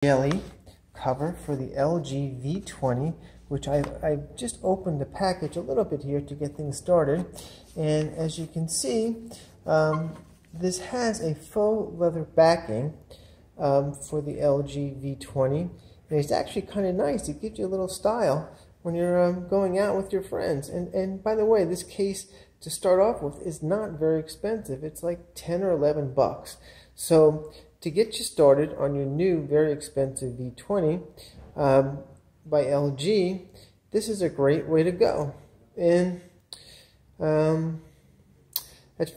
jelly cover for the LG V20, which I just opened the package a little bit here to get things started. And as you can see, this has a faux leather backing for the LG V20. And it's actually kind of nice. It gives you a little style when you're going out with your friends. And by the way, this case to start off with is not very expensive. It's like 10 or 11 bucks. So to get you started on your new very expensive V20 by LG, this is a great way to go. And at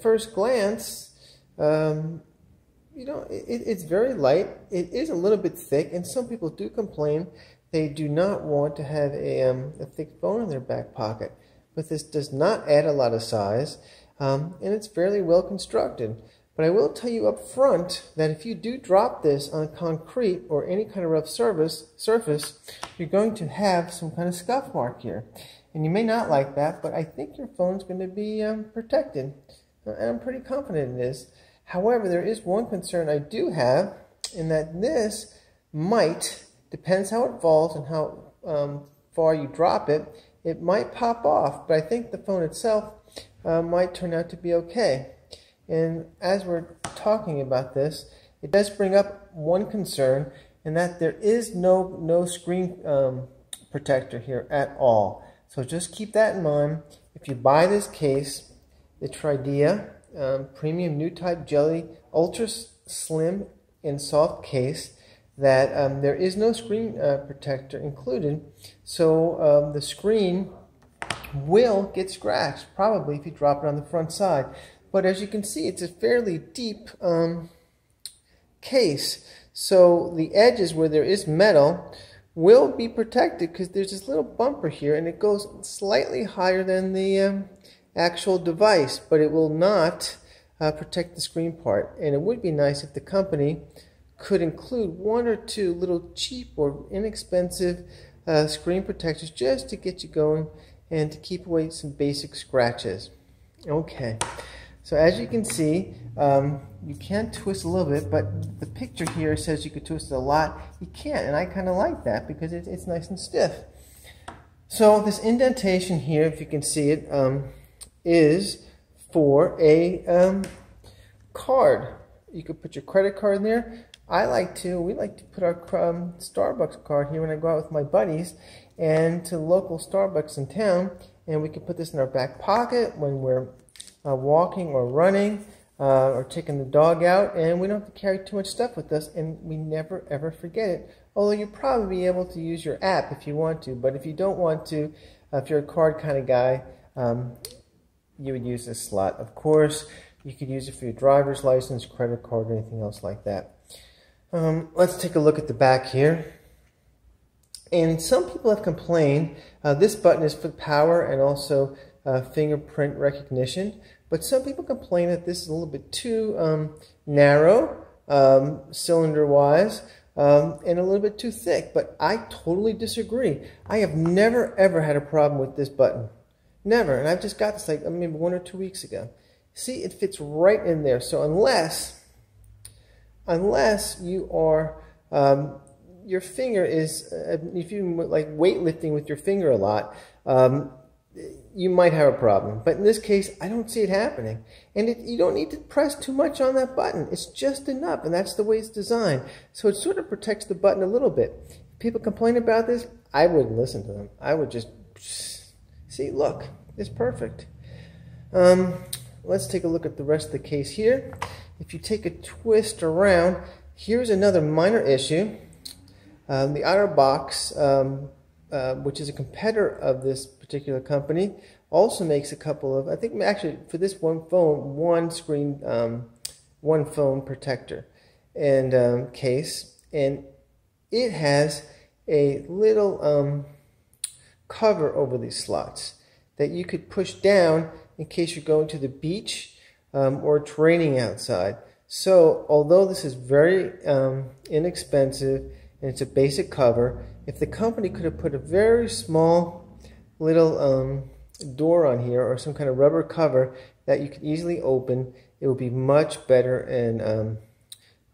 first glance, you know, it's very light. It is a little bit thick, and some people do complain they do not want to have a thick phone in their back pocket. But this does not add a lot of size, and it's fairly well constructed. But I will tell you up front that if you do drop this on concrete or any kind of rough surface, you're going to have some kind of scuff mark here. And you may not like that, but I think your phone's going to be protected. And I'm pretty confident in this. However, there is one concern I do have, in that this might, depends how it falls and how far you drop it, it might pop off. But I think the phone itself might turn out to be okay. And as we're talking about this, it does bring up one concern, and that there is no screen protector here at all. So just keep that in mind. If you buy this case, the Tridea Premium New Type Jelly Ultra Slim and Soft case, that there is no screen protector included. So the screen will get scratched, probably if you drop it on the front side. But as you can see, it's a fairly deep case. So the edges where there is metal will be protected, because there's this little bumper here, and it goes slightly higher than the actual device, but it will not protect the screen part. And it would be nice if the company could include one or two little cheap or inexpensive screen protectors just to get you going and to keep away some basic scratches. Okay. So as you can see, you can twist a little bit, but the picture here says you could twist it a lot. You can't, and I kind of like that because it's nice and stiff. So this indentation here, if you can see it, is for a card. You could put your credit card in there. We like to put our Starbucks card here when I go out with my buddies and to local Starbucks in town, and we can put this in our back pocket when we're walking or running or taking the dog out, and we don't have to carry too much stuff with us, and we never ever forget it. Although you'll probably be able to use your app if you want to, but if you don't want to, if you're a card kind of guy, you would use this slot. Of course, you could use it for your driver's license, credit card, or anything else like that. Let's take a look at the back here. And some people have complained, this button is for power and also fingerprint recognition, but some people complain that this is a little bit too narrow cylinder wise and a little bit too thick, but I totally disagree. I have never ever had a problem with this button, never, and I've just got this like maybe 1 or 2 weeks ago. See, it fits right in there. So unless you are your finger is if you like weightlifting with your finger a lot, you might have a problem. But in this case, I don't see it happening. And you don't need to press too much on that button. It's just enough, and that's the way it's designed. So it sort of protects the button a little bit. If people complain about this, I wouldn't listen to them. I would just, see, look, it's perfect. Let's take a look at the rest of the case here. If you take a twist around, here's another minor issue. The outer box, which is a competitor of this particular company, also makes a couple of, I think actually for this one phone, one phone protector and case, and it has a little cover over these slots that you could push down in case you're going to the beach or it's raining outside. So although this is very inexpensive and it's a basic cover, if the company could have put a very small little door on here or some kind of rubber cover that you could easily open, it would be much better and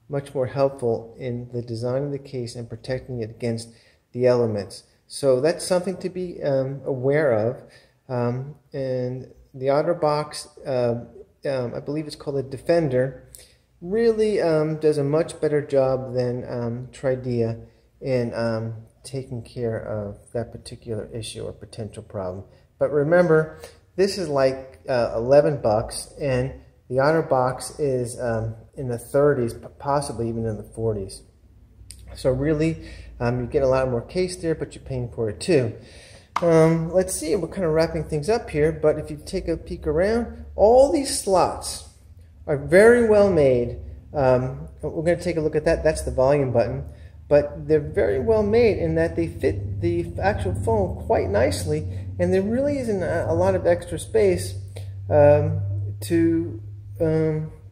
much more helpful in the design of the case and protecting it against the elements. So that's something to be aware of. And the OtterBox, I believe it's called a Defender, really does a much better job than Tridea in taking care of that particular issue or potential problem. But remember, this is like $11, and the OtterBox is in the 30s, possibly even in the 40s. So really, you get a lot more case there, but you're paying for it too. Let's see, we're kind of wrapping things up here, but if you take a peek around, all these slots are very well made. We're going to take a look at that. That's the volume button. But they're very well made in that they fit the actual phone quite nicely, and there really isn't a lot of extra space to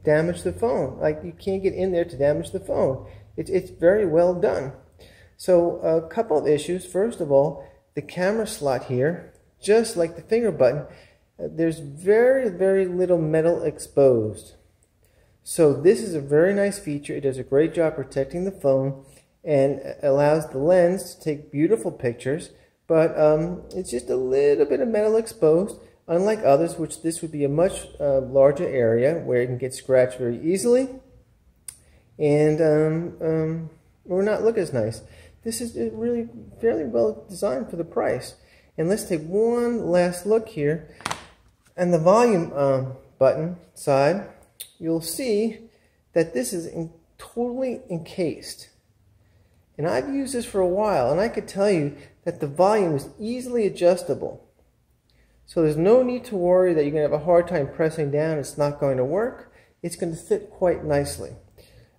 damage the phone. Like, you can't get in there to damage the phone. It's very well done. So a couple of issues. First of all, the camera slot here, just like the finger button, there's very, very little metal exposed. So this is a very nice feature. It does a great job protecting the phone and allows the lens to take beautiful pictures, but it's just a little bit of metal exposed, unlike others, which this would be a much larger area where it can get scratched very easily and or not look as nice. This is really fairly well designed for the price. And let's take one last look here. On the volume button side, you'll see that this is totally encased. And I've used this for a while, and I could tell you that the volume is easily adjustable. So there's no need to worry that you're going to have a hard time pressing down. It's not going to work. It's going to fit quite nicely.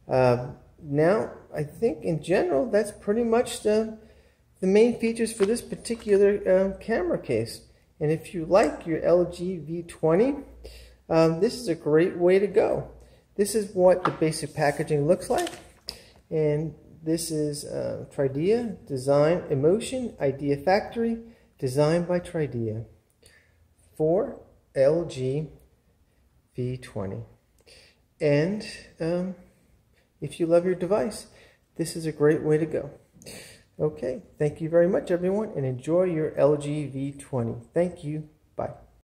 Now, I think in general, that's pretty much the main features for this particular camera case. And if you like your LG V20, this is a great way to go. This is what the basic packaging looks like. And this is Tridea, Design Emotion, Idea Factory, designed by Tridea for LG V20. And if you love your device, this is a great way to go. Okay, thank you very much, everyone, and enjoy your LG V20. Thank you. Bye.